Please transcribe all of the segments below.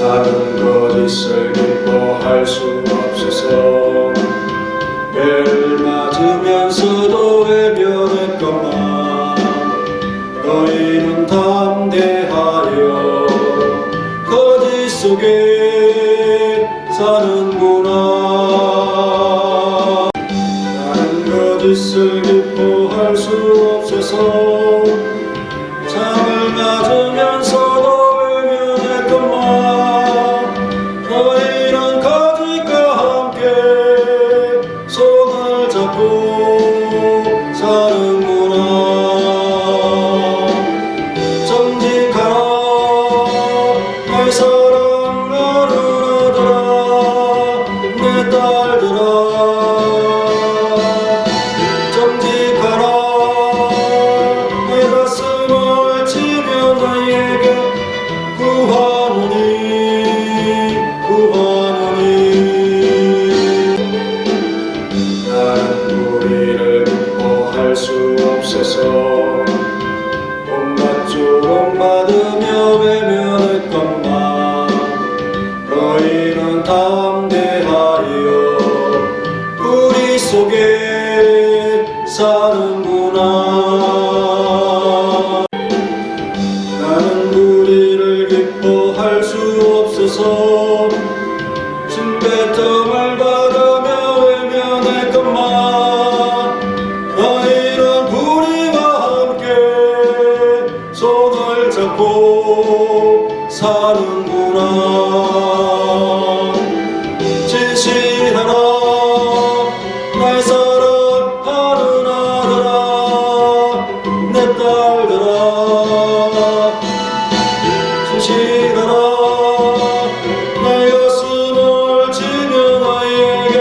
다른 거짓을 기뻐할 수 없어서 매를 맞으면서도 외면했건만 너희는 담대하여 거짓 속에 사는구나. 다른 거짓을 기뻐할 수 없어서 잠을 맞으면서도 외면했건만 너희는 거짓과 함께 손을 잡고 사는구나. 정직하라 내 사랑하는 아들아 내 딸들아. 정직하라 내 가슴을 치며 너희에게 구하노니 구하노니. 나는 우리를 기뻐할 수 없어서 온갖 조롱 받으며 외면했건만 너희는 담대하여 우리 속에 사는구나. 나는 우리를 기뻐할 수 없어서 침뱉음을 받으며 외면했건만 너희는 우리와 함께 손을 잡고 사는구나. 진실하라 날 사랑하는 아들아 내 딸들아. 진실하라 내 가슴을 치며 너희에게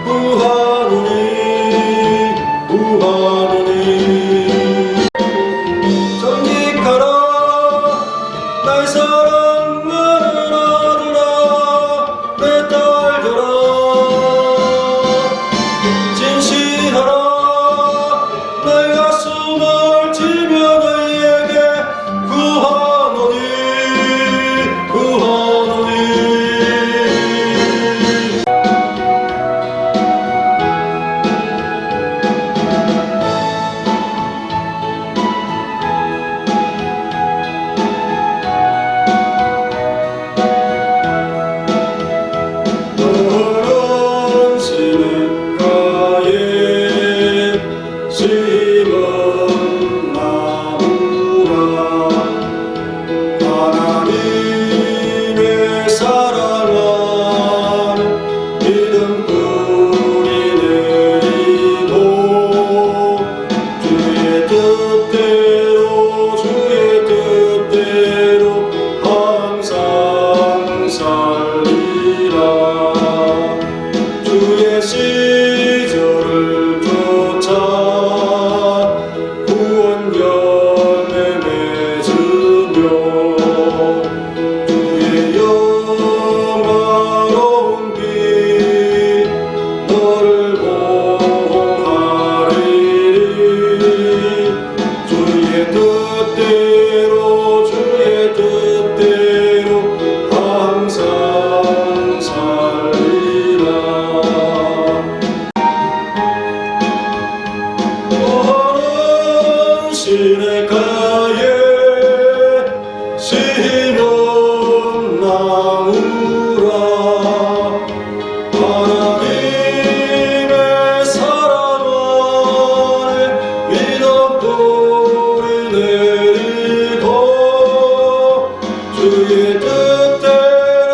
구하노니 구하노니. 정직하라 날 사랑하는 아들아 내 딸들아. 진실하라 내 가슴을 치며 너희에게 구하노니 구하노니. 너는 시냇가에 심은 나무라. 하나님의 사랑은 믿음 뿌리 내리고 주의 뜻대로 항상 살리라. 주의 시절을 쫓아 구원 열매 맺으며 주의 영광로운 빛 너를 보호하리니. 주의 뜻대로 항상 살리라. 너는 시냇가에 심은 나무라. 하나님의 사랑 안에 믿음 뿌리 내리고 주의 뜻대로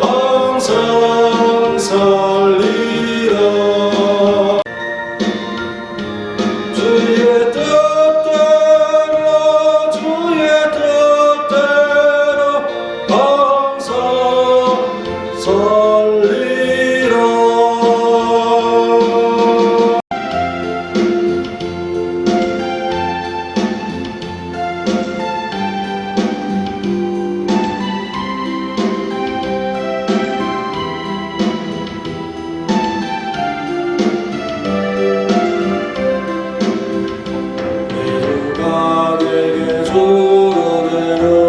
항상 살리라. 주의 뜻대로 항상 살리라. 내가 내게 주는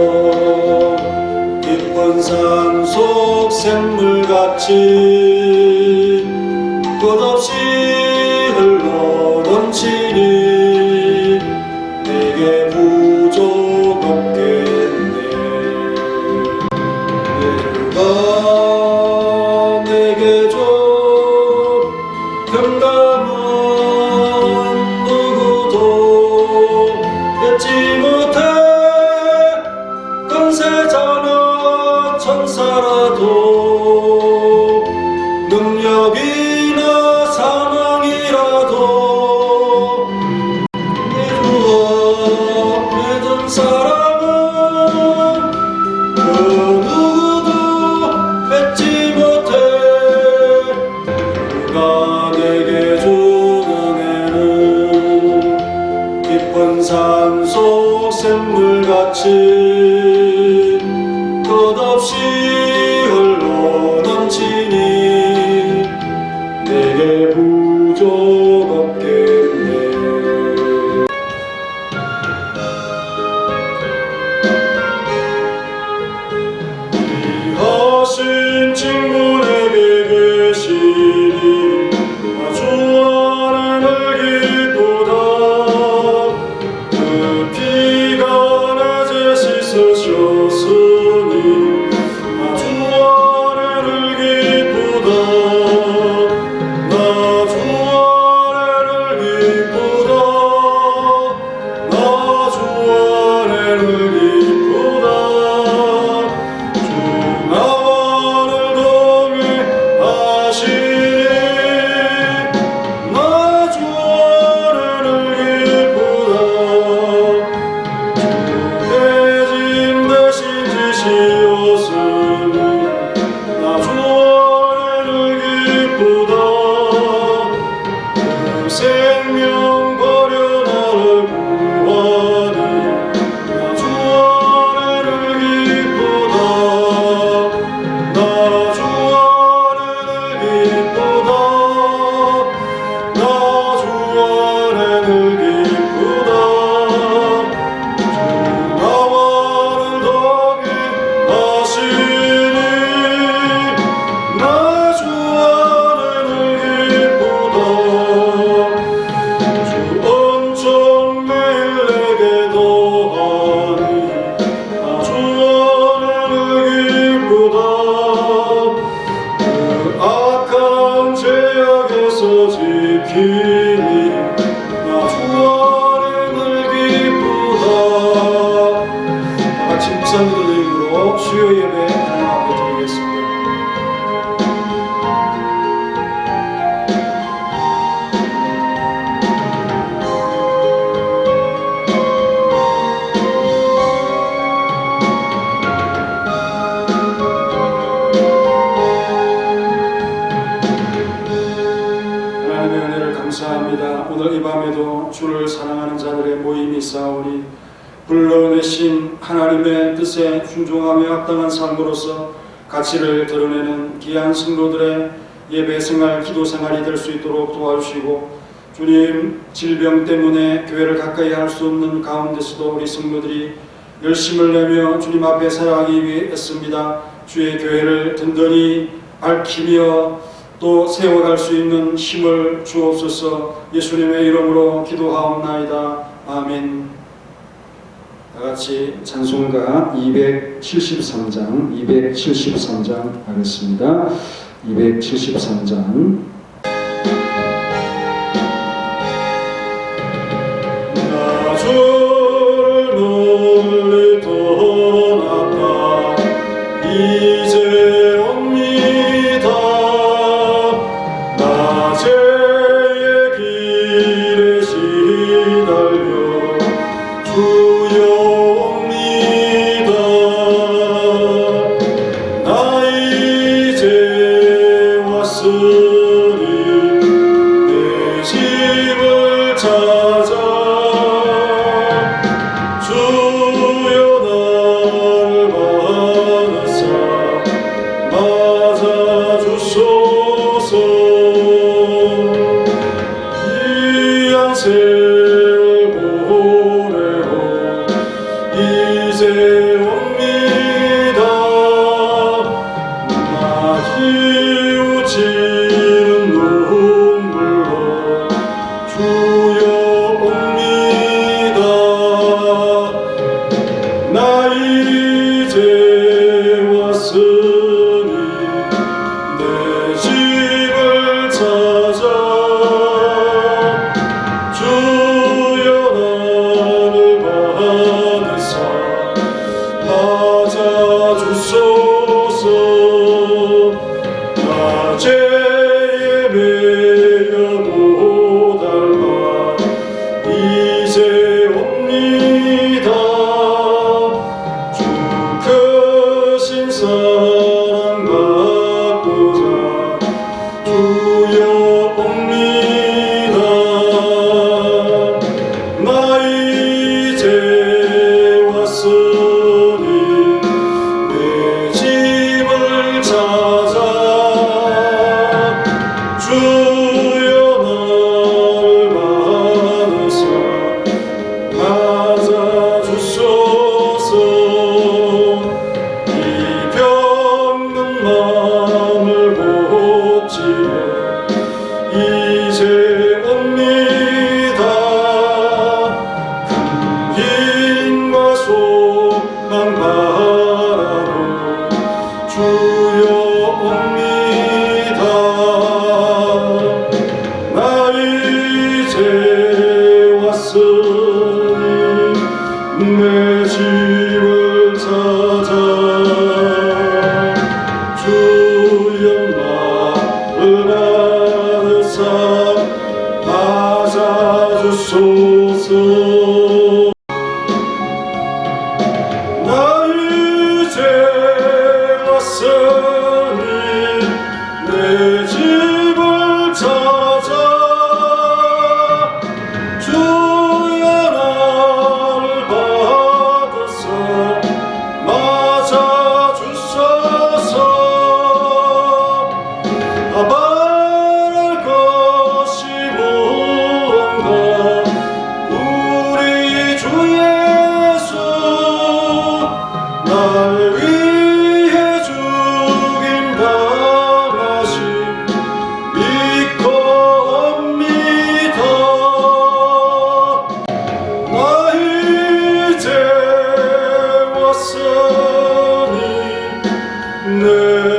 부족 없겠네. 내가 내게 좀 평강한 누구도 맺지 못해. 권세자나 천사라도 능력이나 사망이라도 이루어 맺은 사랑은 그 누구도 맺지 못해. 그가 내게 준 은혜는 깊은 산속 샘물같이 끝없이 흘러 넘치니 내게 부족 없겠네. 귀하신 친구에게 계시니 아주 하늘을 기쁘다. 그 피가 내 죄 씻으셨으니 아주 하늘을 기쁘다. 나 주 아래를 기쁘다. 나 주 아래를 기쁘다. 주 나와를 동행하시니 나 주 아래를 기쁘다. 주 대신 대신 지시었으니 나 주 아래를 기쁘다. 그 생명 버려 나를 구하니 나 주 아래를 기쁘다. 나 주 아래를 기쁘다. 나 주 아래를 기쁘다. 주 나와를 동행하시니 나 주 아래를 기쁘다. 주 엄청 매일 내게 더하니 나 주 아래를 기쁘다. 그 악한 죄악에서 지키니 나 주 아래를 기쁘다. 다같이 묵상기도 드림으로 수요 예배 하나님 앞에 드리겠습니다. 하나님의 은혜를 감사합니다. 오늘 이 밤에도 주를 사랑하는 자들의 모임이 있사오니 불러내신 하나님의 뜻에 순종하며 합당한 삶으로서 가치를 드러내는 귀한 성도들의 예배 생활, 기도 생활이 될 수 있도록 도와주시고, 주님, 질병 때문에 교회를 가까이 할 수 없는 가운데서도 우리 성도들이 열심을 내며 주님 앞에 살아가기 위해 애씁니다. 주의 교회를 든든히 밝히며 또 세워갈 수 있는 힘을 주옵소서. 예수님의 이름으로 기도하옵나이다. 아멘. 다같이 찬송가 273장 하겠습니다. 273장. 나 주를 멀리 떠났다 이제 옵니다. 나 죄의 길에 시달려 주여 옵니다. 나 이제 왔으니 내 집을 찾아 주여 나를 받으사 맞아 주소서. 귀한 세월 보내고 이제 옵니다. 나 기우치는 눈물로 주여 옵니다. 받으사 맞아주소서. 낮에 예배여 못 닮아 이제 옵니다. 주 크신 사랑 받고자 주여 옵니다. 나 이제 왔으니 내 집을 찾아 주여 나를 받으사 찾아주소서. 이 병든 마음을 고치려 이제 옵니다. 큰 힘과 소망 바라고 주여 옵니다. 나 이제 왔으니 내 집을 찾아 주여 나를 받으사 맞아주소서. 나 이제 왔으니 내 집을 찾아 주여 나를 받으사 맞아주소서. 말할 것이 무언가 우리 주 예수 날 위해 죽임 당하심 믿고 옵니다. 나 이제 왔으니 내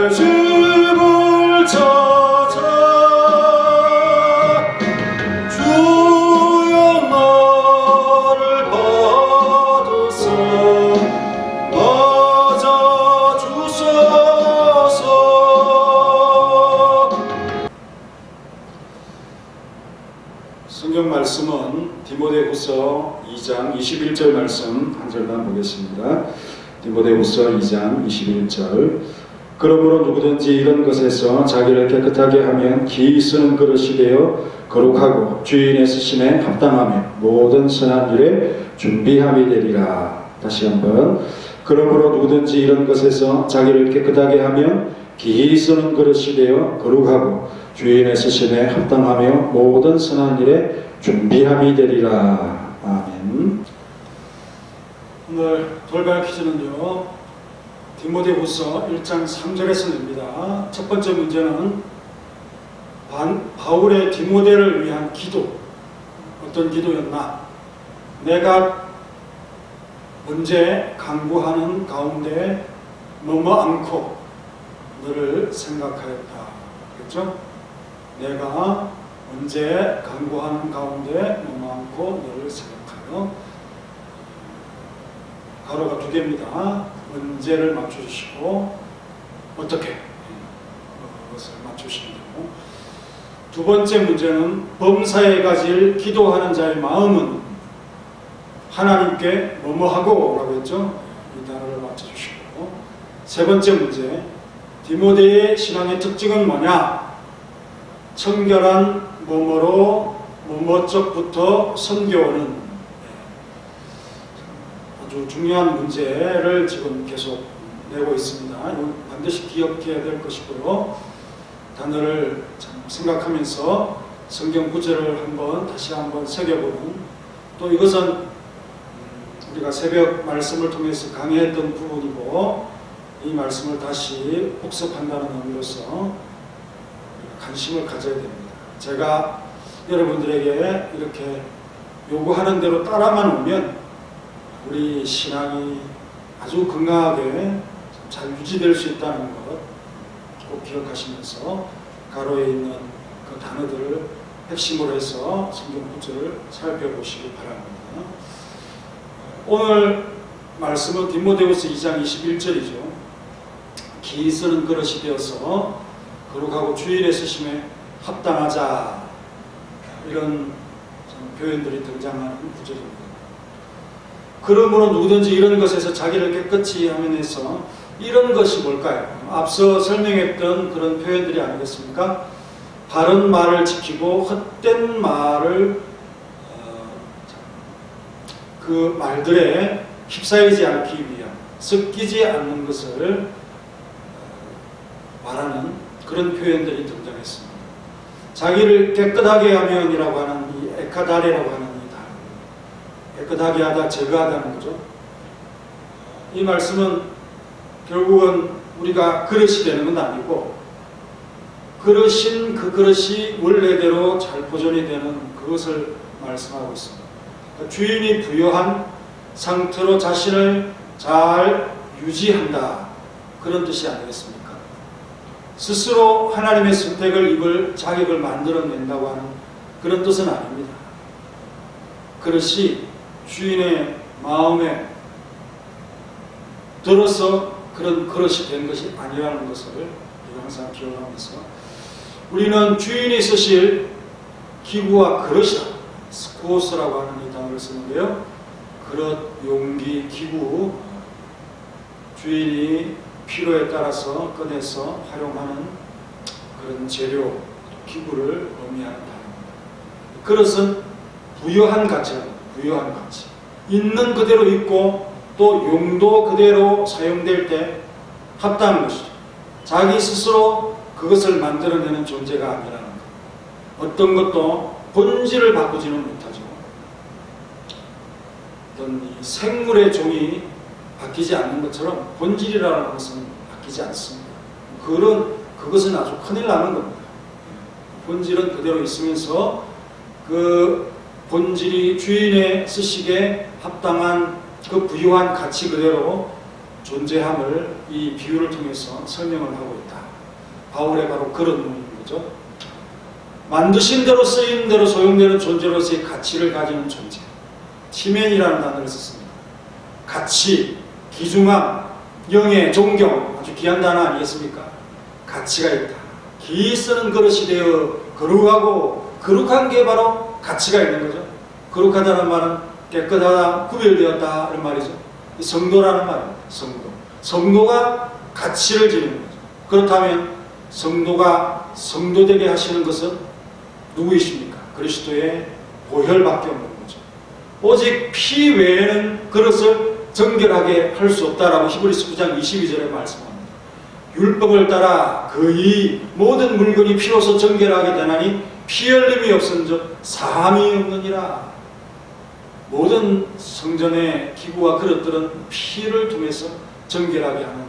집을 찾아 주여 나를 받으사 맞아주소서. 성경 말씀은 디모데후서 2장 21절 말씀 한 절만 보겠습니다. 디모데후서 2장 21절. 그러므로 누구든지 이런 것에서 자기를 깨끗하게 하면 기이 쓰는 그릇이 되어 거룩하고 주인의 쓰심에 합당하며 모든 선한 일에 준비함이 되리라. 다시 한번. 그러므로 누구든지 이런 것에서 자기를 깨끗하게 하면 기이 쓰는 그릇이 되어 거룩하고 주인의 쓰심에 합당하며 모든 선한 일에 준비함이 되리라. 아멘. 오늘 돌발 퀴즈는요, 디모데후서 1장 3절에서 냅니다. 첫 번째 문제는 바울의 디모데를 위한 기도, 어떤 기도였나? 내가 언제 간구하는 가운데 머무 않고 너를 생각하였다. 그렇죠? 내가 언제 간구하는 가운데 머무 않고 너를 생각하여. 가로가 두 개입니다. 언제를 맞춰주시고 어떻게 그것을 맞추시면 되고, 두 번째 문제는 범사에 가질 기도하는 자의 마음은 하나님께 뭐뭐하고 라고 했죠. 이 단어를 맞춰주시고, 세 번째 문제 디모데의 신앙의 특징은 뭐냐? 청결한 뭐뭐로 뭐뭐적부터 선교하는 아주 중요한 문제를 지금 계속 내고 있습니다. 이건 반드시 기억해야 될 것이고요. 단어를 참 생각하면서 성경 구절을 다시 한번 새겨보는, 또 이것은 우리가 새벽 말씀을 통해서 강의했던 부분이고, 이 말씀을 다시 복습한다는 의미로서 관심을 가져야 됩니다. 제가 여러분들에게 이렇게 요구하는 대로 따라만 오면 우리 신앙이 아주 건강하게 잘 유지될 수 있다는 것 꼭 기억하시면서 가로에 있는 그 단어들을 핵심으로 해서 성경 구절을 살펴보시기 바랍니다. 오늘 말씀은 디모데후서 2장 21절이죠. 기 쓰는 그릇이 되어서 거룩하고 주일에 쓰심에 합당하자, 이런 표현들이 등장하는 구절입니다. 그러므로 누구든지 이런 것에서 자기를 깨끗이 하면서, 이런 것이 뭘까요? 앞서 설명했던 그런 표현들이 아니겠습니까? 바른 말을 지키고 헛된 말을 그 말들에 휩싸이지 않기 위한, 섞이지 않는 것을 말하는 그런 표현들이 등장했습니다. 자기를 깨끗하게 하면이라고 하는 이 에카다레라고 하는 이 단어, 깨끗하게 하다, 제거하다는 거죠. 이 말씀은 결국은 우리가 그릇이 되는 건 아니고, 그릇인 그 그릇이 원래대로 잘 보존이 되는 그것을 말씀하고 있습니다. 그러니까 주인이 부여한 상태로 자신을 잘 유지한다, 그런 뜻이 아니겠습니까? 스스로 하나님의 선택을 입을 자격을 만들어낸다고 하는 그런 뜻은 아닙니다. 그릇이 주인의 마음에 들어서 그런 그릇이 된 것이 아니라는 것을 우리가 항상 기억하면서, 우리는 주인이 쓰실 기구와 그릇이다, 스코스라고 하는 이 단어를 쓰는데요, 그릇, 용기, 기구, 주인이 필요에 따라서 꺼내서 활용하는 그런 재료, 기구를 의미하는 단어입니다. 그릇은 부여한 가치랍니다. 부여한 가치. 있는 그대로 있고 또 용도 그대로 사용될 때 합당한 것이죠. 자기 스스로 그것을 만들어내는 존재가 아니라는 것. 어떤 것도 본질을 바꾸지는 못하죠. 어떤 이 생물의 종이 바뀌지 않는 것처럼 본질이라는 것은 바뀌지 않습니다. 그것은 아주 큰일 나는 겁니다. 본질은 그대로 있으면서 그 본질이 주인의 쓰시기에 합당한 그 부유한 가치 그대로 존재함을 이 비유를 통해서 설명을 하고 있다. 바울의 바로 그런 의미인 거죠. 만드신 대로 쓰인 대로 소용되는 존재로서의 가치를 가지는 존재. 치맨이라는 단어를 썼습니다. 가치, 귀중함, 영예, 존경, 아주 귀한 단어 아니겠습니까? 가치가 있다. 기 쓰는 그릇이 되어 거룩하고, 거룩한 게 바로 가치가 있는 거죠. 거룩하다는 말은 깨끗하다, 구별되었다 이런 말이죠. 성도라는 말입니다. 성도가 가치를 지니는 거죠. 그렇다면 성도가 성도되게 하시는 것은 누구이십니까? 그리스도의 보혈밖에 없는 거죠. 오직 피 외에는 그것을 정결하게 할 수 없다라고 히브리서 9장 22절에 말씀합니다. 율법을 따라 거의 모든 물건이 피로서 정결하게 되나니 피 흘림이 없은즉 사함이 없느니라. 모든 성전의 기구와 그릇들은 피를 통해서 정결하게 하는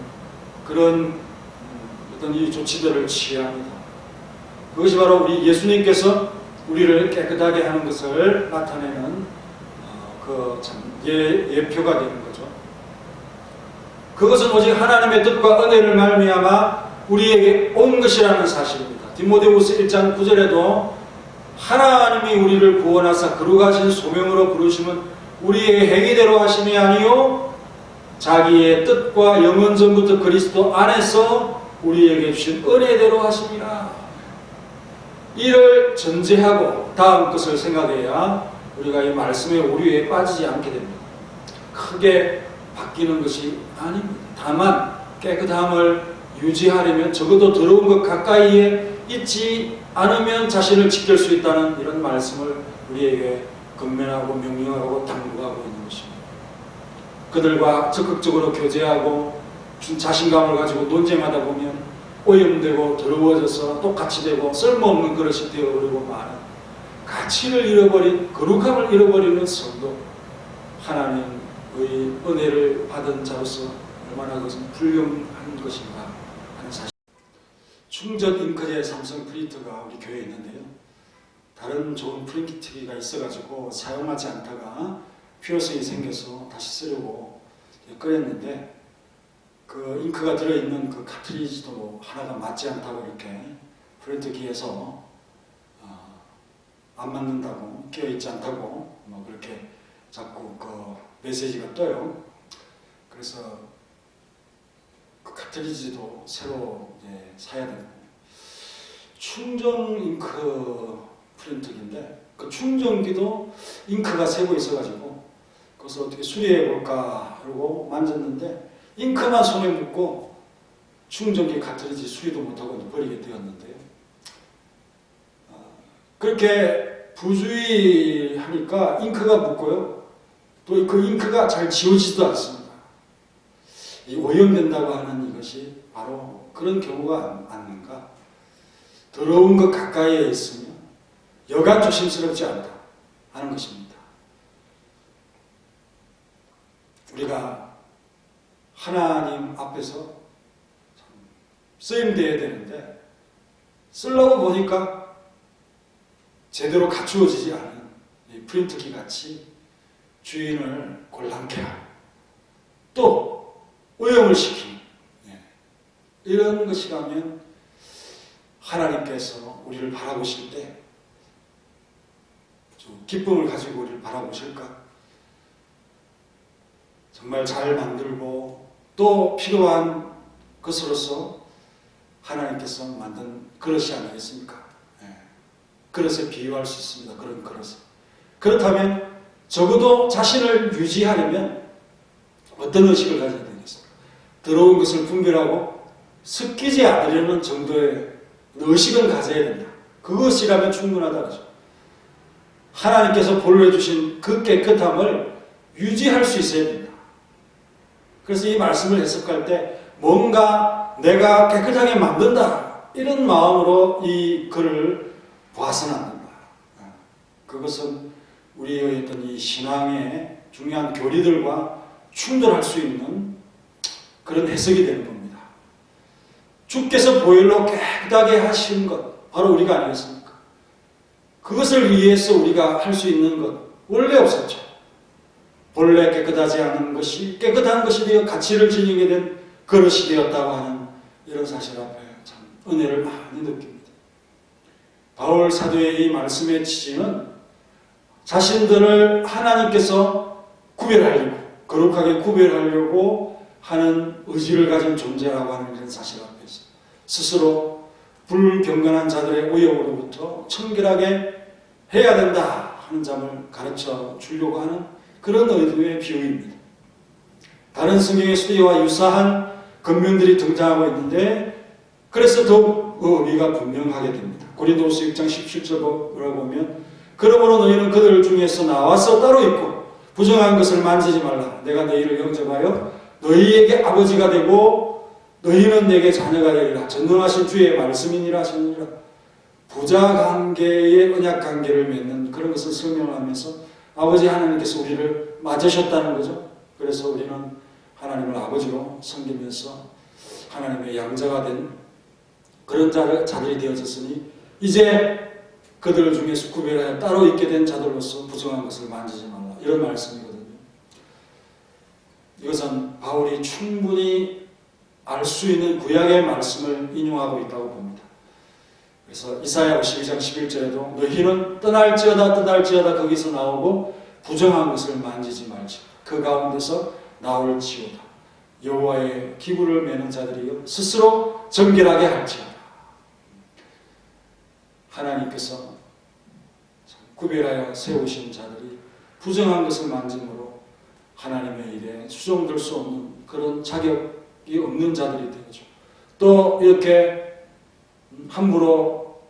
그런 어떤 이 조치들을 취합니다. 그것이 바로 우리 예수님께서 우리를 깨끗하게 하는 것을 나타내는 예표가 되는 거죠. 그것은 오직 하나님의 뜻과 은혜를 말미암아 우리에게 온 것이라는 사실입니다. 디모데후서 1장 9절에도 하나님이 우리를 구원하사 거룩하신 소명으로 부르심은 우리의 행위대로 하심이 아니요 자기의 뜻과 영원 전부터 그리스도 안에서 우리에게 주신 은혜대로 하심이라. 이를 전제하고 다음 것을 생각해야 우리가 이 말씀의 오류에 빠지지 않게 됩니다. 크게 바뀌는 것이 아닙니다. 다만 깨끗함을 유지하려면 적어도 더러운 것 가까이에 있지 않으면 자신을 지킬 수 있다는 이런 말씀을 우리에게 권면하고 명령하고 당부하고 있는 것입니다. 그들과 적극적으로 교제하고 자신감을 가지고 논쟁하다 보면 오염되고 더러워져서 똑같이 되고 쓸모없는 그릇이 되어버리고 많은 가치를 잃어버린, 거룩함을 잃어버리는 성도, 하나님의 은혜를 받은 자로서 얼마나 그것은 불경한 것인가 하는 사실. 충전 잉크젯 삼성 프린터가 우리 교회에 있는데요, 다른 좋은 프린트기가 있어가지고 사용하지 않다가 필요성이 생겨서 다시 쓰려고 꺼냈는데, 그 잉크가 들어있는 그 카트리지도 뭐 하나가 맞지 않다고 이렇게 프린트기에서 안 맞는다고, 끼어있지 않다고 뭐 그렇게 자꾸 그 메시지가 떠요. 그래서 그 카트리지도 새로 사야 되고, 충전 잉크 프린터기인데 그 충전기도 잉크가 새고 있어가지고 그래서 어떻게 수리해 볼까 하고 만졌는데 잉크만 손에 묻고 충전기 카트리지 수리도 못하고 버리게 되었는데요. 그렇게 부주의하니까 잉크가 묻고요. 또 그 잉크가 잘 지워지지도 않습니다. 이 오염된다고 하는 이것이 바로 그런 경우가 아닌가. 더러운 것 가까이에 있으면 여간 조심스럽지 않다 하는 것입니다. 우리가 하나님 앞에서 쓰임되어야 되는데 쓰려고 보니까 제대로 갖추어지지 않은 이 프린트기 같이 주인을 곤란케 하고 또 오염을 시키는 이런 것이라면 하나님께서 우리를 바라보실 때 기쁨을 가지고 우리를 바라보실까? 정말 잘 만들고 또 필요한 것으로서 하나님께서 만든 그릇이 아니겠습니까? 그릇에 비유할 수 있습니다. 그런 그릇에. 그렇다면 적어도 자신을 유지하려면 어떤 의식을 가져야 되겠습니까? 더러운 것을 분별하고 습기지 않으려는 정도의 의식을 가져야 된다. 그것이라면 충분하다. 그죠? 하나님께서 보여주신 그 깨끗함을 유지할 수 있어야 된다. 그래서 이 말씀을 해석할 때 뭔가 내가 깨끗하게 만든다 이런 마음으로 이 글을 봐서는 안 된다. 그것은 우리의 어떤 이 신앙의 중요한 교리들과 충돌할 수 있는 그런 해석이 되는 겁니다. 주께서 보혈로 깨끗하게 하신 것 바로 우리가 아니겠습니까? 그것을 위해서 우리가 할 수 있는 것 원래 없었죠. 본래 깨끗하지 않은 것이 깨끗한 것이 되어 가치를 지니게 된 그릇이 되었다고 하는 이런 사실 앞에 참 은혜를 많이 느낍니다. 바울 사도의 이 말씀의 취지는 자신들을 하나님께서 구별하려고 거룩하게 구별하려고 하는 의지를 가진 존재라고 하는 이런 사실 앞에서 스스로 불경건한 자들의 오염으로부터 청결하게 해야 된다 하는 점을 가르쳐 주려고 하는 그런 의도의 비유입니다. 다른 성경에서도 이와 유사한 근면들이 등장하고 있는데 그래서 더욱 의미가 분명하게 됩니다. 고린도후서 6장 17절을 보면 그러므로 너희는 그들 중에서 나와서 따로 있고 부정한 것을 만지지 말라. 내가 너희를 영접하여 너희에게 아버지가 되고 너희는 내게 자녀가 되리라. 전능하신 주의 말씀이니라 하시니라. 부자관계의 언약관계를 맺는 그런 것을 설명하면서 아버지 하나님께서 우리를 맞으셨다는 거죠. 그래서 우리는 하나님을 아버지로 섬기면서 하나님의 양자가 된 그런 자들이 되어졌으니 이제 그들 중에서 구별하여 따로 있게 된 자들로서 부정한 것을 만지지 말라. 이런 말씀이거든요. 이것은 바울이 충분히 알 수 있는 구약의 말씀을 인용하고 있다고 봅니다. 그래서 이사야 52장 11절에도 너희는 떠날지어다 거기서 나오고 부정한 것을 만지지 말지 그 가운데서 나올지어다. 여호와의 기구를 매는 자들이여 스스로 정결하게 할지어다. 하나님께서 구별하여 세우신 자들이 부정한 것을 만짐으로 하나님의 일에 수정될 수 없는 그런 자격이 없는 자들이 되죠. 또 이렇게 함부로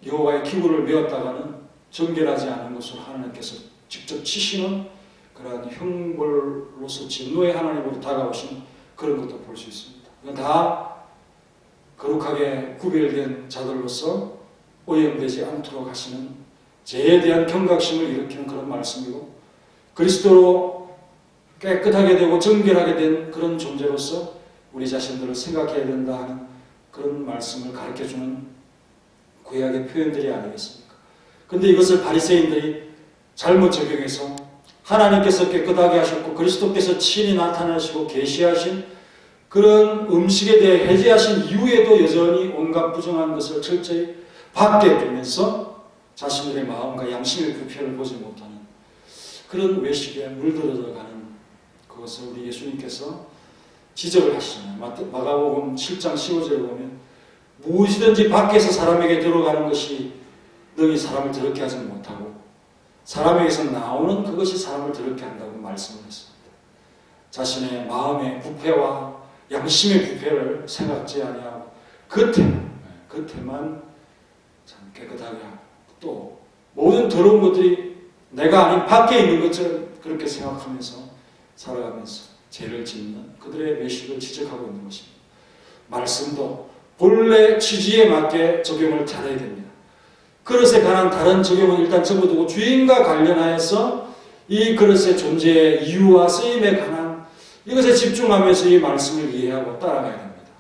여호와의 기구를 메었다가는 정결하지 않은 것을 하나님께서 직접 치시는 그러한 형벌로서 진노의 하나님으로 다가오신 그런 것도 볼 수 있습니다. 이건 다 거룩하게 구별된 자들로서 오염되지 않도록 하시는 죄에 대한 경각심을 일으키는 그런 말씀이고 그리스도로 깨끗하게 되고 정결하게 된 그런 존재로서 우리 자신들을 생각해야 된다 하는 그런 말씀을 가르쳐주는 구약의 표현들이 아니겠습니까? 그런데 이것을 바리새인들이 잘못 적용해서 하나님께서 깨끗하게 하셨고 그리스도께서 친히 나타나시고 계시하신 그런 음식에 대해 해제하신 이후에도 여전히 온갖 부정한 것을 철저히 밖에 두면서 자신들의 마음과 양심의 불편을 보지 못하는 그런 외식에 물들어져 가는 그것을 우리 예수님께서 지적을 하시잖아요. 마가복음 7장 15절에 보면 무엇이든지 밖에서 사람에게 들어가는 것이 너희 사람을 더럽게 하지 못하고 사람에게서 나오는 그것이 사람을 더럽게 한다고 말씀을 했습니다. 자신의 마음의 부패와 양심의 부패를 생각지 아니하고 겉에만 참 깨끗하게 하고 또 모든 더러운 것들이 내가 아닌 밖에 있는 것처럼 그렇게 생각하면서 살아가면서 죄를 짓는 그들의 외식을 지적하고 있는 것입니다. 말씀도 본래 취지에 맞게 적용을 잘해야 됩니다. 그릇에 관한 다른 적용은 일단 접어두고 주인과 관련하여서 이 그릇의 존재의 이유와 쓰임에 관한 이것에 집중하면서 이 말씀을 이해하고 따라가야 됩니다.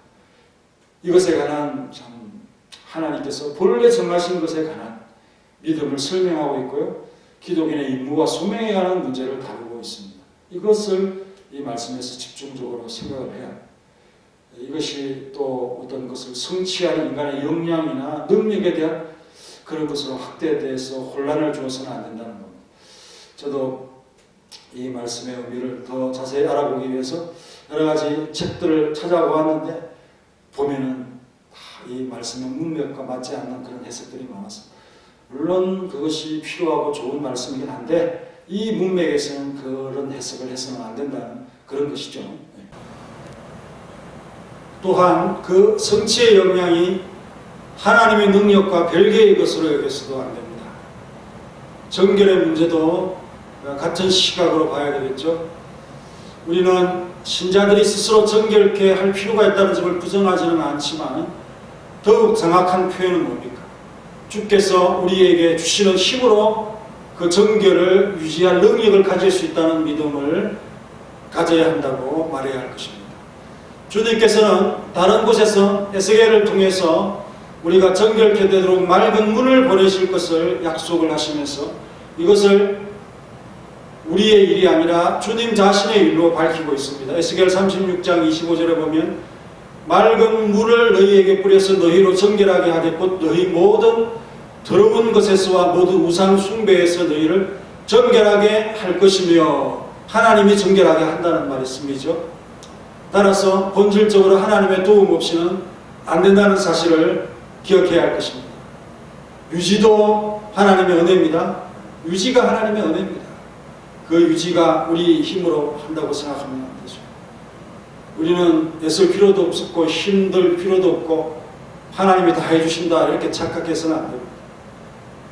이것에 관한 참 하나님께서 본래 정하신 것에 관한 믿음을 설명하고 있고요. 기독인의 임무와 소명에 관한 문제를 다루고 있습니다. 이것을 이 말씀에서 집중적으로 생각을 해야 합니다. 이것이 또 어떤 것을 성취하는 인간의 역량이나 능력에 대한 그런 것으로 확대돼서 혼란을 주어서는 안 된다는 겁니다. 저도 이 말씀의 의미를 더 자세히 알아보기 위해서 여러 가지 책들을 찾아보았는데 보면은 이 말씀의 문맥과 맞지 않는 그런 해석들이 많았습니다. 물론 그것이 필요하고 좋은 말씀이긴 한데 이 문맥에서는 그런 해석을 해서는 안 된다는 그런 것이죠. 또한 그 성취의 역량이 하나님의 능력과 별개의 것으로 여겨서도 안 됩니다. 정결의 문제도 같은 시각으로 봐야 되겠죠. 우리는 신자들이 스스로 정결케 할 필요가 있다는 점을 부정하지는 않지만 더욱 정확한 표현은 뭡니까? 주께서 우리에게 주시는 힘으로 그 정결을 유지할 능력을 가질 수 있다는 믿음을 가져야 한다고 말해야 할 것입니다. 주님께서는 다른 곳에서 에스겔을 통해서 우리가 정결케 되도록 맑은 문을 보내실 것을 약속을 하시면서 이것을 우리의 일이 아니라 주님 자신의 일로 밝히고 있습니다. 에스겔 36장 25절에 보면 맑은 물을 너희에게 뿌려서 너희로 정결하게 하되 곧 너희 모든 더러운 것에서와 모든 우상 숭배에서 너희를 정결하게 할 것이며 하나님이 정결하게 한다는 말씀이죠. 따라서 본질적으로 하나님의 도움 없이는 안 된다는 사실을 기억해야 할 것입니다. 유지도 하나님의 은혜입니다. 유지가 하나님의 은혜입니다. 그 유지가 우리 힘으로 한다고 생각하면 안 되죠. 우리는 애쓸 필요도 없었고 힘들 필요도 없고 하나님이 다 해주신다 이렇게 착각해서는 안 됩니다.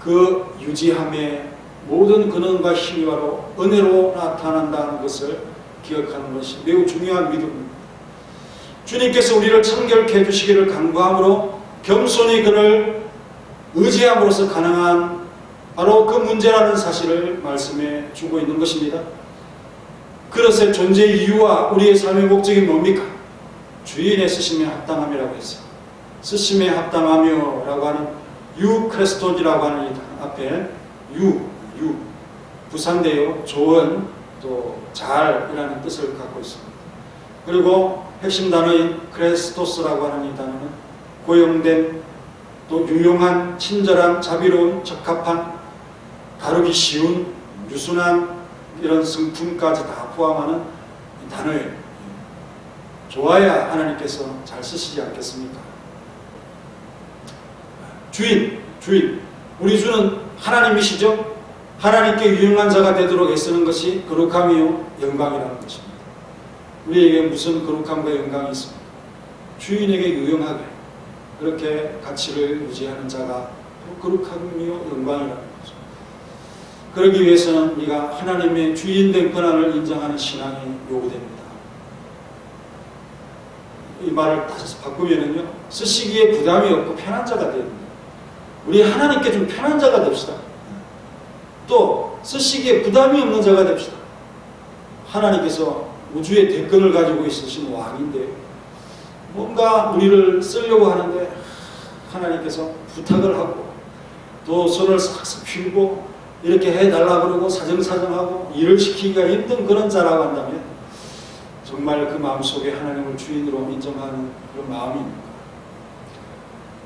그 유지함의 모든 근원과 힘이 바로 은혜로 나타난다는 것을 기억하는 것이 매우 중요한 믿음입니다. 주님께서 우리를 청결케 해주시기를 간구함으로 겸손히 그를 의지함으로써 가능한 바로 그 문제라는 사실을 말씀해 주고 있는 것입니다. 그릇의 존재 이유와 우리의 삶의 목적이 뭡니까? 주인의 쓰심에 합당함이라고 했어요. 쓰심에 합당하며 라고 하는 유크레스톤이라고 하는 이 앞에 유 부산대요. 좋은 또 잘이라는 뜻을 갖고 있습니다. 그리고 핵심 단어인 크레스토스라고 하는 이 단어는 고용된 또 유용한 친절한 자비로운 적합한 다루기 쉬운 유순한 이런 성품까지 다 포함하는 단어예요. 좋아야 하나님께서 잘 쓰시지 않겠습니까? 주인 우리 주는 하나님이시죠. 하나님께 유용한 자가 되도록 애쓰는 것이 거룩함이요 영광이라는 것입니다. 우리에게 무슨 거룩함과 영광이 있습니까? 주인에게 유용하게 그렇게 가치를 유지하는 자가 거룩함이요 영광이라는 거죠. 그러기 위해서는 우리가 하나님의 주인된 권한을 인정하는 신앙이 요구됩니다. 이 말을 다시 바꾸면은요, 쓰시기에 부담이 없고 편한 자가 되야 됩니다. 우리 하나님께 좀 편한 자가 됩시다. 또 쓰시기에 부담이 없는 자가 됩시다. 하나님께서 우주의 대권을 가지고 있으신 왕인데 뭔가 우리를 쓰려고 하는데 하나님께서 부탁을 하고 또 손을 싹싹 펴고 이렇게 해달라고 그러고 사정사정하고 일을 시키기가 힘든 그런 자라고 한다면 정말 그 마음속에 하나님을 주인으로 인정하는 그런 마음입니다.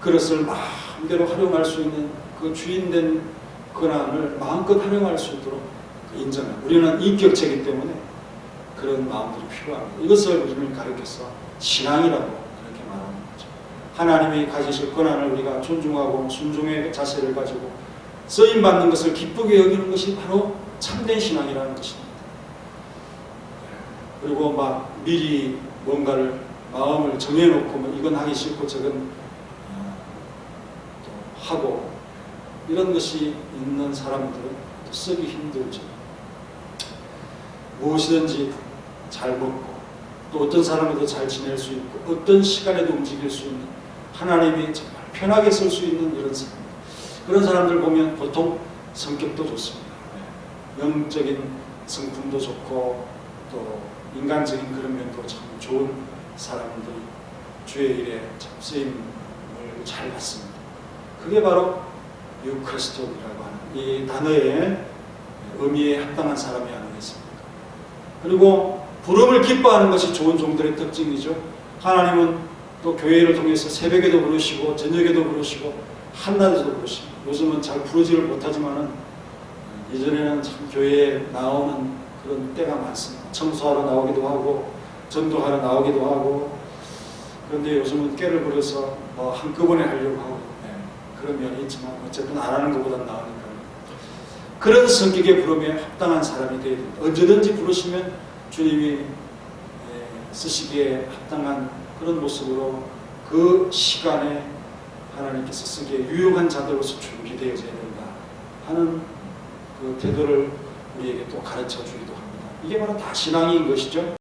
그릇을 마음대로 활용할 수 있는 그 주인된 권한을 마음껏 활용할 수 있도록 인정을. 우리는 인격체이기 때문에 그런 마음들이 필요합니다. 이것을 우리는 가르쳐서 신앙이라고 그렇게 말하는 거죠. 하나님이 가지실 권한을 우리가 존중하고 순종의 자세를 가지고 쓰임받는 것을 기쁘게 여기는 것이 바로 참된 신앙이라는 것입니다. 그리고 막 미리 뭔가를 마음을 정해놓고 뭐 이건 하기 싫고 저건 또 하고 이런 것이 있는 사람들은 또 쓰기 힘들죠. 무엇이든지 잘 먹고 또 어떤 사람에도 잘 지낼 수 있고 어떤 시간에도 움직일 수 있는 하나님이 정말 편하게 쓸 수 있는 이런 사람, 그런 사람들 보면 보통 성격도 좋습니다. 영적인 성품도 좋고 또 인간적인 그런 면도 참 좋은 사람들이 주의 일에 참 쓰임을 잘 받습니다. 그게 바로 유크리스토라고 하는 이 단어의 의미에 합당한 사람이 아니겠습니까? 그리고 부름을 기뻐하는 것이 좋은 종들의 특징이죠. 하나님은 또 교회를 통해서 새벽에도 부르시고 저녁에도 부르시고 한낮에도 부르시고, 요즘은 잘 부르지를 못하지만은 예전에는 참 교회에 나오는 그런 때가 많습니다. 청소하러 나오기도 하고 전도하러 나오기도 하고. 그런데 요즘은 꾀를 부려서 뭐 한꺼번에 하려고 하고 그런 면이 있지만 어쨌든 안 하는 것보다 나으니까 그런 성격의 부름에 합당한 사람이 되어야 됩니다. 언제든지 부르시면 주님이 쓰시기에 합당한 그런 모습으로 그 시간에 하나님께서 쓰기에 유용한 자들로서 준비되어져야 된다 하는 그 태도를 우리에게 또 가르쳐 주기도 합니다. 이게 바로 다 신앙인 것이죠.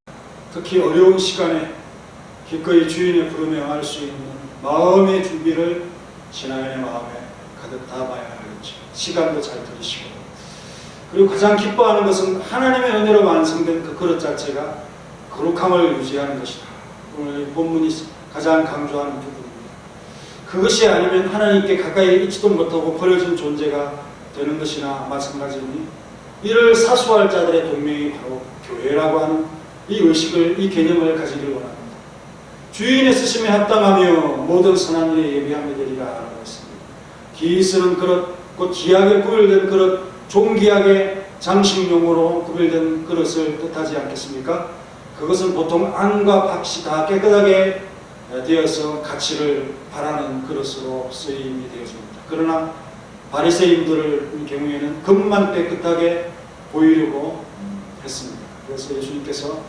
특히 어려운 시간에 기꺼이 주인의 부름에 응할 수 있는 마음의 준비를 신앙인의 마음에 가득 담아야 하겠죠. 시간도 잘 들이시고, 그리고 가장 기뻐하는 것은 하나님의 은혜로 완성된 그 그릇 자체가 거룩함을 유지하는 것이다. 오늘 본문이 가장 강조하는 부분입니다. 그것이 아니면 하나님께 가까이 있지도 못하고 버려진 존재가 되는 것이나 마찬가지니, 이를 사수할 자들의 동명이 바로 교회라고 하는 이 의식을, 이 개념을 가지길 원합니다. 주인의 쓰심에 합당하며 모든 선한 일에 예비하며 되리라 라고 했습니다. 기이 쓰는 그릇, 곧 기하게 구별된 그릇, 종기하게 장식용으로 구별된 그릇을 뜻하지 않겠습니까? 그것은 보통 안과 밭이 다 깨끗하게 되어서 가치를 바라는 그릇으로 쓰임이 되어집니다. 그러나 바리새인들의 경우에는 금만 깨끗하게 보이려고 했습니다. 그래서 예수님께서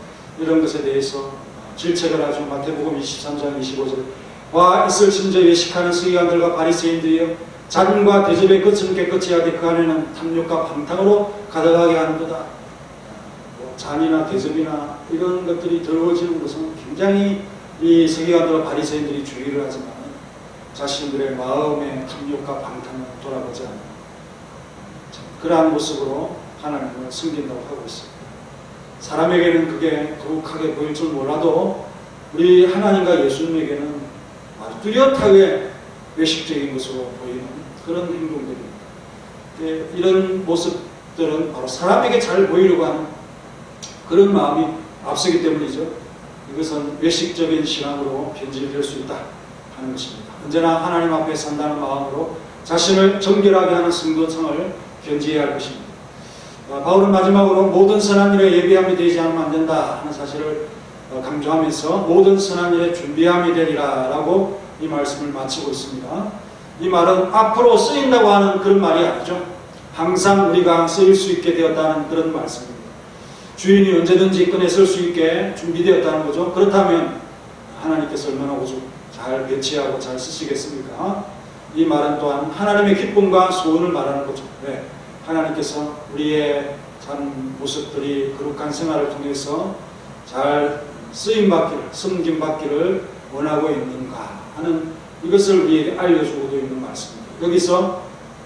이런 것에 대해서 질책을 하죠. 마태복음 23장 25절 와 있을 심지어 외식하는 서기관들과 바리새인들이여, 잔과 대접의 끝은 깨끗이 하되 그 안에는 탐욕과 방탕으로 가득하게 하는도다. 잔이나 대접이나 이런 것들이 더러워지는 것은 굉장히 이 서기관들과 바리새인들이 주의를 하지만 자신들의 마음의 탐욕과 방탕은 돌아보지 않는 그러한 모습으로 하나님을 섬긴다고 하고 있습니다. 사람에게는 그게 거룩하게 보일 줄 몰라도 우리 하나님과 예수님에게는 아주 뚜렷하게 외식적인 것으로 보이는 그런 행동들입니다. 이런 모습들은 바로 사람에게 잘 보이려고 하는 그런 마음이 앞서기 때문이죠. 이것은 외식적인 신앙으로 변질될 수 있다 하는 것입니다. 언제나 하나님 앞에 산다는 마음으로 자신을 정결하게 하는 성도성을 견지해야 할 것입니다. 바울은 마지막으로 모든 선한 일에 예비함이 되지 않으면 안 된다 하는 사실을 강조하면서 모든 선한 일에 준비함이 되리라 라고 이 말씀을 마치고 있습니다. 이 말은 앞으로 쓰인다고 하는 그런 말이 아니죠. 항상 우리가 쓰일 수 있게 되었다는 그런 말씀입니다. 주인이 언제든지 꺼내 쓸 수 있게 준비되었다는 거죠. 그렇다면 하나님께서 얼마나 잘 배치하고 잘 쓰시겠습니까? 이 말은 또한 하나님의 기쁨과 소원을 말하는 거죠. 네. 하나님께서 우리의 참 모습들이 거룩한 생활을 통해서 잘 쓰임받기를, 섬김받기를 원하고 있는가 하는 이것을 우리에게 알려주고도 있는 말씀입니다. 여기서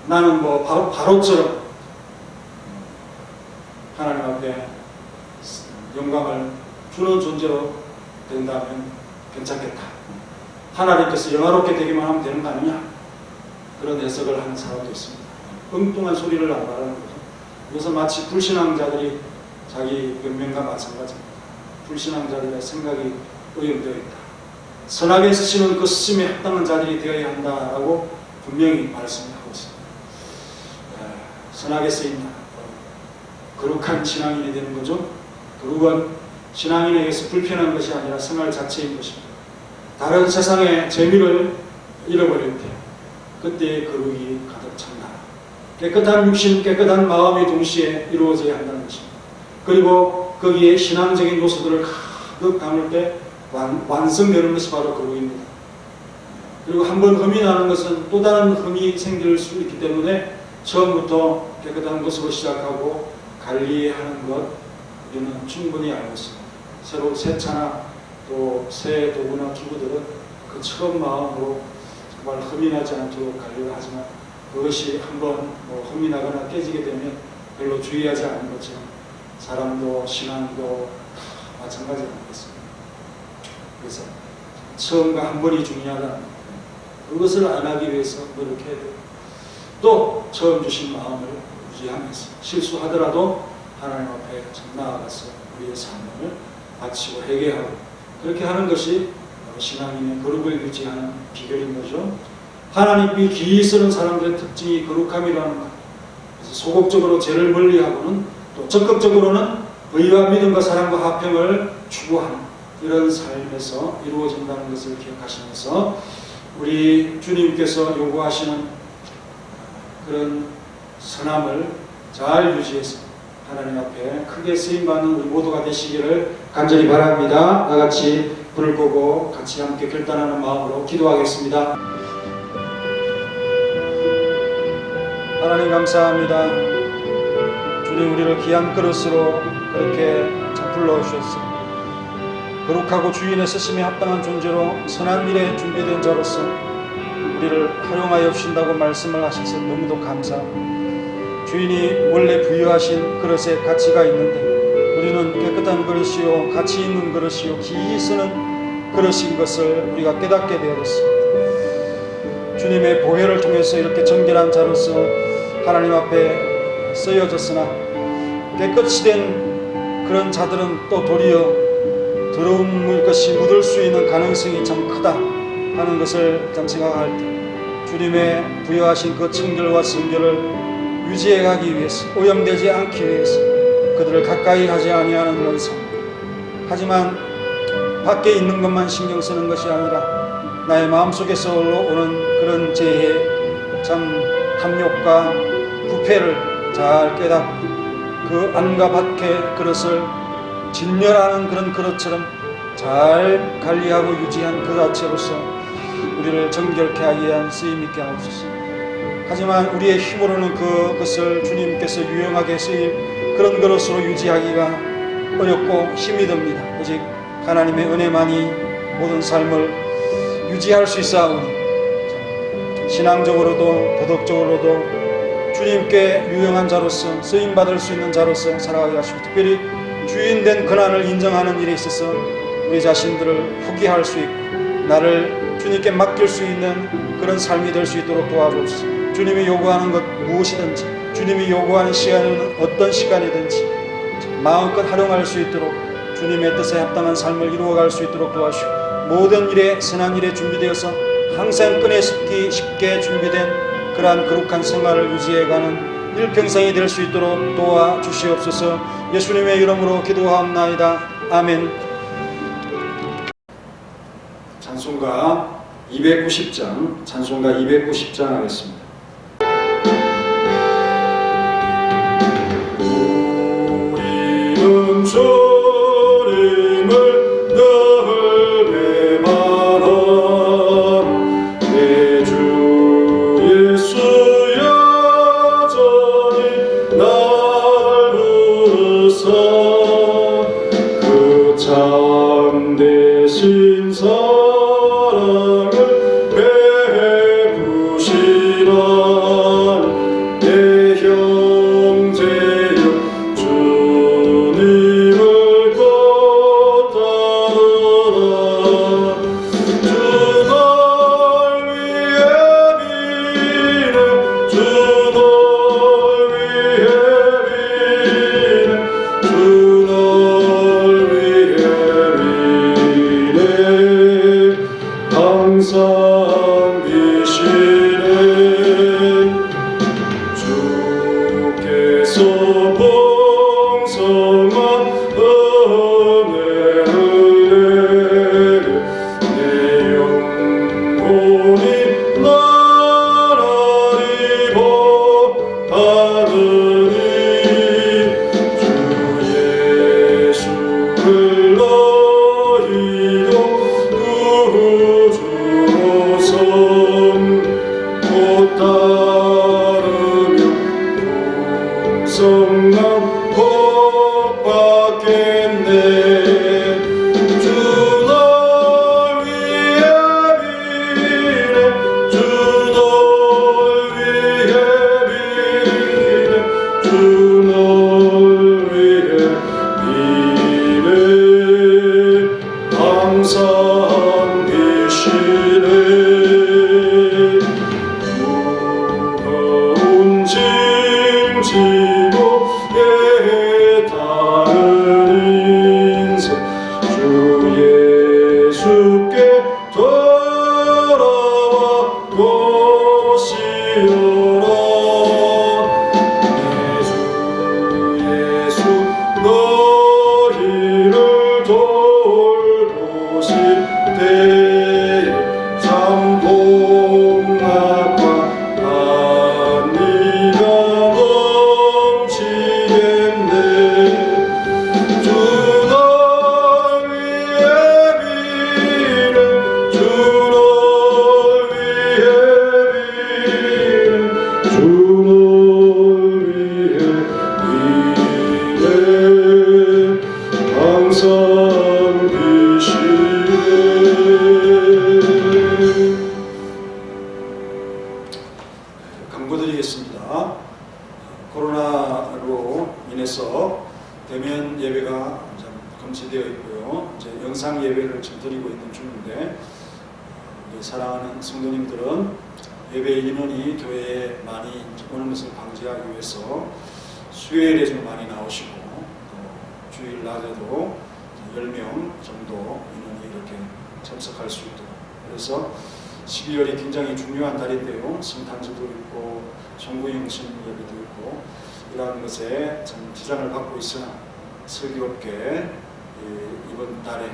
나는 뭐 바로처럼 하나님 앞에 영광을 주는 존재로 된다면 괜찮겠다. 하나님께서 영화롭게 되기만 하면 되는 거 아니냐? 그런 해석을 하는 사람도 있습니다. 엉뚱한 소리를 안 말하는 거죠. 이것은 마치 불신앙자들이 자기 변명과 마찬가지입니다. 불신앙자들의 생각이 오염되어 있다. 선하게 쓰시는 그 쓰심에 합당한 자들이 되어야 한다라고 분명히 말씀하고 있습니다. 선하게 쓰인다. 거룩한 신앙인이 되는 거죠. 거룩은 신앙인에게서 불편한 것이 아니라 생활 자체인 것입니다. 다른 세상의 재미를 잃어버릴 때 그때의 거룩이 가득 찬 나라, 깨끗한 육신, 깨끗한 마음이 동시에 이루어져야 한다는 것입니다. 그리고 거기에 신앙적인 요소들을 가득 담을 때 완성되는 것이 바로 거룩입니다. 그리고 한번 흠이 나는 것은 또 다른 흠이 생길 수 있기 때문에 처음부터 깨끗한 것으로 시작하고 관리하는 것 우리는 충분히 알고 있습니다. 새로 새 차나 또 새 도구나 기구들은 그 처음 마음으로 정말 흠이 나지 않도록 관리를 하지만 그것이 한번 흠이 나거나 깨지게 되면 별로 주의하지 않은 것처럼 사람도 신앙도 다 마찬가지 아니겠습니까? 그래서 처음과 한 번이 중요하다. 그것을 안 하기 위해서 노력해야 돼요. 또 처음 주신 마음을 유지하면서 실수하더라도 하나님 앞에 나아가서 우리의 삶을 바치고 회개하고 그렇게 하는 것이 신앙인의 거룩을 유지하는 비결인 거죠. 하나님이 기이 쓰는 사람들의 특징이 거룩함이라는 것. 그래서 소극적으로 죄를 멀리하고는 또 적극적으로는 의와 믿음과 사랑과 화평을 추구하는 이런 삶에서 이루어진다는 것을 기억하시면서 우리 주님께서 요구하시는 그런 선함을 잘 유지해서 하나님 앞에 크게 쓰임받는 우리 모두가 되시기를 간절히 바랍니다. 다같이 불을 끄고 같이 함께 결단하는 마음으로 기도하겠습니다. 하나님 감사합니다. 주님 우리를 귀한 그릇으로 그렇게 불러주셨습니다. 거룩하고 주인의 쓰심에 합당한 존재로 선한 일에 준비된 자로서 우리를 활용하여 주신다고 말씀을 하셔서 너무도 감사합니다. 주인이 원래 부여하신 그릇에 가치가 있는데 우리는 깨끗한 그릇이요 가치 있는 그릇이요 기이 쓰는 그릇인 것을 우리가 깨닫게 되었습니다. 주님의 보혈을 통해서 이렇게 정결한 자로서 하나님 앞에 쓰여졌으나 깨끗이 된 그런 자들은 또 도리어 더러운 것이 묻을 수 있는 가능성이 참 크다 하는 것을 참 생각할 때 주님의 부여하신 그 청결과 성결을 유지해 가기 위해서 오염되지 않기 위해서 그들을 가까이 하지 아니하는 그런 삶. 하지만 밖에 있는 것만 신경 쓰는 것이 아니라 나의 마음속에서 오는 그런 죄의 참 탐욕과 부패를 잘 깨닫고 그 안과 밖의 그릇을 진멸하는 그런 그릇처럼 잘 관리하고 유지한 그 자체로서 우리를 정결케 하기 위한 쓰임 있게 하옵소서. 하지만 우리의 힘으로는 그것을 주님께서 유용하게 쓰임 그런 그릇으로 유지하기가 어렵고 힘이 듭니다. 오직 하나님의 은혜만이 모든 삶을 유지할 수 있사오니 신앙적으로도 도덕적으로도 주님께 유용한 자로서 쓰임받을 수 있는 자로서 살아가게 하시고 특별히 주인된 권한을 인정하는 일에 있어서 우리 자신들을 포기할 수 있고 나를 주님께 맡길 수 있는 그런 삶이 될 수 있도록 도와주옵소서. 주님이 요구하는 것 무엇이든지 주님이 요구하는 시간은 어떤 시간이든지 마음껏 활용할 수 있도록 주님의 뜻에 합당한 삶을 이루어갈 수 있도록 도와주시고 모든 일에 선한 일에 준비되어서 항상 끈에 습기 쉽게 준비된 그러한 거룩한 생활을 유지해가는 일평생이 될 수 있도록 도와주시옵소서. 예수님의 이름으로 기도하옵나이다. 아멘. 찬송가 290장 찬송가 290장 하겠습니다. 우리는 주님을 늘 배반하라. 내 주 예수 여전히 날 부르사 그 참되신 사랑을 베푸시라. 내 형제여 주님을 꼭 따르라. 주 널 위해 비네 주 널 위해 비네 주 널 위해 비네 강구드리겠습니다. 코로나로 인해서 대면 예배가 금지되어 있고요. 이제 영상 예배를 지금 드리고 있는 중인데, 사랑하는 성도님들은 예배 인원이 교회에 많이 오는 것을 방지하기 위해서 수요일에 좀 많이 나오시고, 또 주일 낮에도 10명 정도 인원이 이렇게 참석할 수 있도록. 그래서 12월이 굉장히 중요한 달인데요. 성탄절도 있고 송구영신 예배도 있고 이러한 것에 참 지장을 받고 있으나 슬기롭게 이번 달에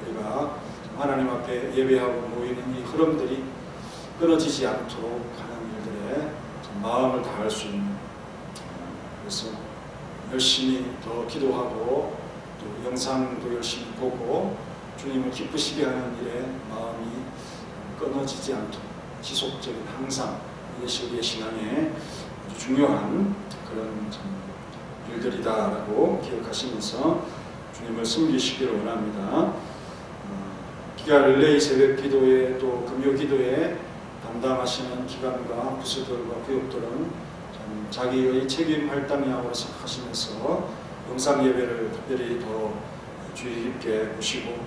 우리가 하나님 앞에 예배하고 모이는 이 흐름들이 끊어지지 않도록 하는 일들에 마음을 다할 수 있는, 그래서 열심히 더 기도하고 또 영상도 열심히 보고 주님을 기쁘시게 하는 일에 마음이 끊어지지 않도록 지속적인 항상 이것이 우리의 신앙에 아주 중요한 그런 일들이다라고 기억하시면서 주님을 섬기시기를 원합니다. 기가 릴레이 새벽 기도회 또 금요 기도에 담당하시는 기관과 부서들과 구역들은 자기의 책임 할당량으로 생각하시면서 영상 예배를 특별히 더 주의 깊게 보시고,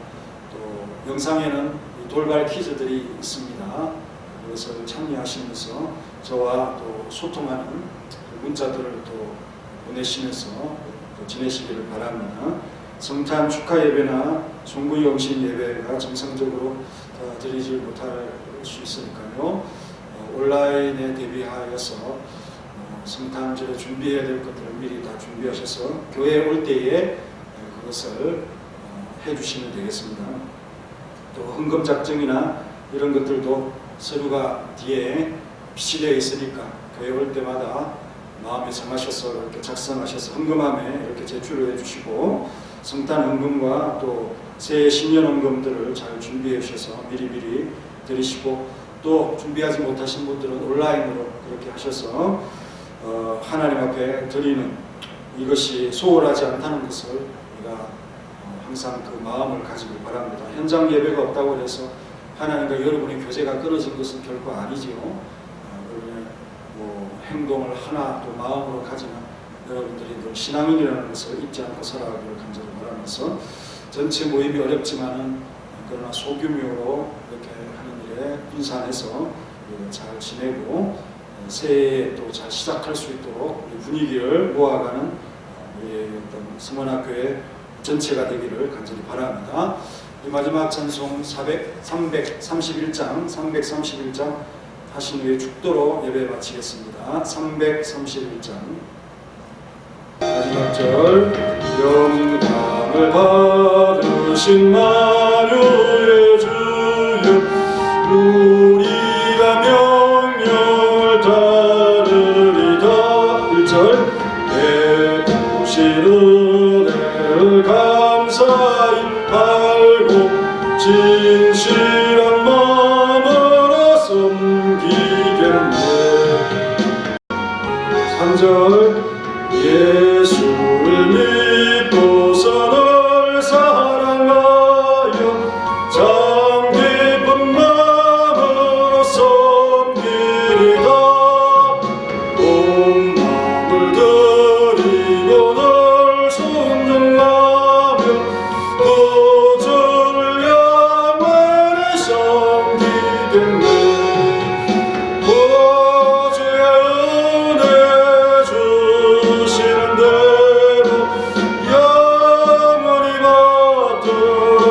또 영상에는 돌발 퀴즈들이 있습니다. 그것을 참여하시면서 저와 또 소통하는 문자들을 또 보내시면서 또 지내시기를 바랍니다. 성탄 축하 예배나 송구영신 예배가 정상적으로 드리지 못할 수 있으니까요. 온라인에 대비하여서 성탄절에 준비해야 될 것들을 미리 다 준비하셔서 교회에 올 때에 그것을 해주시면 되겠습니다. 또 헌금 작정이나 이런 것들도 서류가 뒤에 비치되어 있으니까 교회 올 때마다 마음에 정하셔서 이렇게 작성하셔서 헌금함에 이렇게 제출을 해주시고, 성탄 헌금과 또 새해 신년 헌금들을 잘 준비해 주셔서 미리미리 드리시고, 또 준비하지 못하신 분들은 온라인으로 그렇게 하셔서 하나님 앞에 드리는 이것이 소홀하지 않다는 것을 우리가 항상 그 마음을 가지길 바랍니다. 현장 예배가 없다고 해서 하나님과 여러분의 교제가 끊어진 것은 결코 아니지요. 여러분의 행동을 하나 또 마음으로 가지는 여러분들이 늘 신앙인이라는 것을 잊지 않고 살아가기를 간절히 바라면서, 전체 모임이 어렵지만은 그러나 소규모로 이렇게 하는 일에 분산해서 잘 지내고 새해에 또 잘 시작할 수 있도록 우리 분위기를 모아가는 우리 어떤 성원학교의 전체가 되기를 간절히 바랍니다. 마지막 찬송 331장 하신 후에 축도로 예배 마치겠습니다. 331장 마지막 절. 영광을 받으신 만유의 주여, 우리가 명령을 따르리다. 1절. 베푸신 은혜를 감사히 알고 진실한 마음으로 섬기겠네. 3절. 예수를 믿고서는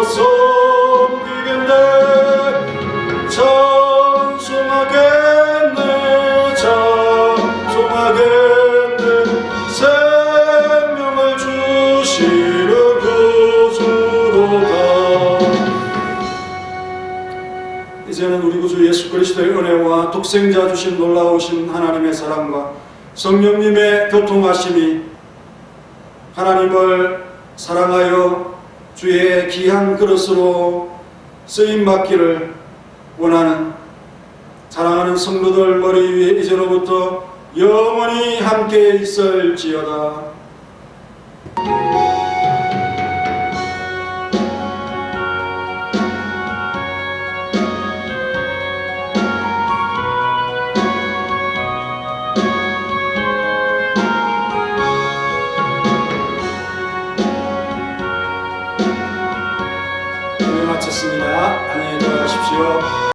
섬기겠네 찬송하겠네 찬송하겠네 생명을 주시는 구주로다. 이제는 우리 구주 예수 그리스도의 은혜와 독생자 주신 놀라우신 하나님의 사랑과 성령님의 교통하심이 하나님을 사랑하여 주의 귀한 그릇으로 쓰임받기를 원하는 사랑하는 성도들 머리 위에 이제로부터 영원히 함께 있을지어다. 마쳤습니다. 안녕히 들어가십시오.